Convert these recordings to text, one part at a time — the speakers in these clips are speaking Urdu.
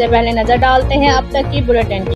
سے پہلے نظر ڈالتے ہیں اب تک کی بلیٹن کی۔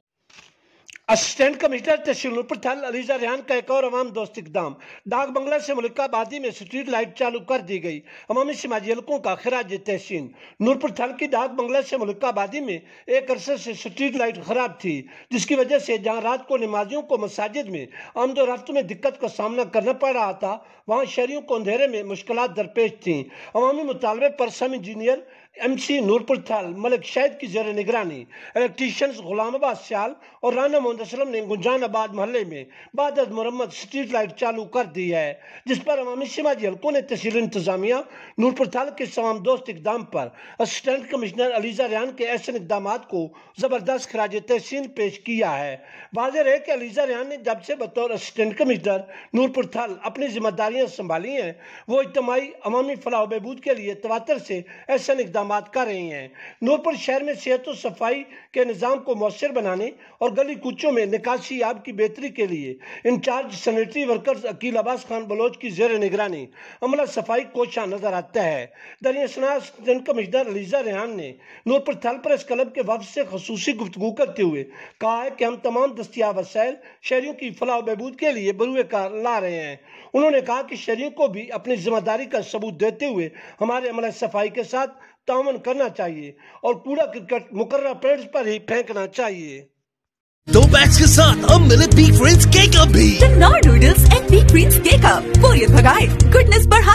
اسسٹنٹ کمشنر تحصیل نورپور تھل علیزہ ریحان کا ایک اور عوام دوست اقدام۔ ڈاک بنگلہ سے ملکہ آبادی میں سٹریٹ لائٹ چالو کر دی گئی۔ عوامی سماجی حلقوں کا خراج تحسین۔ نورپور تھل کی ڈاک بنگلہ سے ملکہ آبادی میں ایک عرصے سے سٹریٹ لائٹ خراب تھی، جس کی وجہ سے جہاں رات کو نمازیوں کو مساجد میں آمد و رفت میں دقت کا سامنا کرنا پڑ رہا تھا، وہاں شہریوں کو اندھیرے میں مشکلات درپیش تھیں۔ عوامی مطالبے پر سب انجینئر MC نورپور تھل ملک شہید کی زیر نگرانی الیکٹریشینز غلام آباد سیال اور رانا محمد اسلم نے گنجان آباد محلے میں بعد از مرمت سٹریٹ لائٹ چالو کر دی ہے، جس پر عوامی سماجی حلقوں نے تحصیل انتظامیہ نورپور تھل کے عوام دوست اقدام پر اسسٹنٹ کمشنر علیزہ ریحان کے احسن اقدامات کو زبردست خراج تحسین پیش کیا ہے۔ واضح رہے کہ علیزہ ریحان نے جب سے بطور اسسٹنٹ کمشنر نورپور تھل اپنی ذمہ داریاں سنبھالی ہیں، وہ اجتماعی عوامی فلاح و بہبود کے لیے تواتر سے احسن اقدامات کر رہی ہیں۔ نورپور شہر میں صحت و صفائی کے نظام کو مؤثر بنانے اور گلی کوچوں میں نکاسی آب کی بہتری کے لیے انچارج سینیٹری ورکرز عقیل عباس خان بلوچ کی زیر نگرانی عملہ صفائی کوشاں نظر آتا ہے۔ در اثنا اسسٹنٹ کمشنر علیزہ ریحان نے نورپور تھل پریس کلب کے وفد سے خصوصی گفتگو کرتے ہوئے کہا ہے کہ ہم تمام دستیاب وسائل شہریوں کی فلاح و بہبود کے لیے بروئے کار لا رہے ہیں۔ انہوں نے کہا کہ شہریوں کو بھی اپنی ذمہ داری کا ثبوت دیتے ہوئے ہمارے عملہ صفائی کے ساتھ تعاون کرنا چاہیے اور کوڑا کرکٹ مقررہ پیڈز پر ہی پھینکنا چاہیے۔ دو بیگز کے ساتھ اب ملے بگ فرینڈز کیک اپ بھی۔ Noodles and big friends cake up بوریت بھگائے، گڈنس بڑھائے۔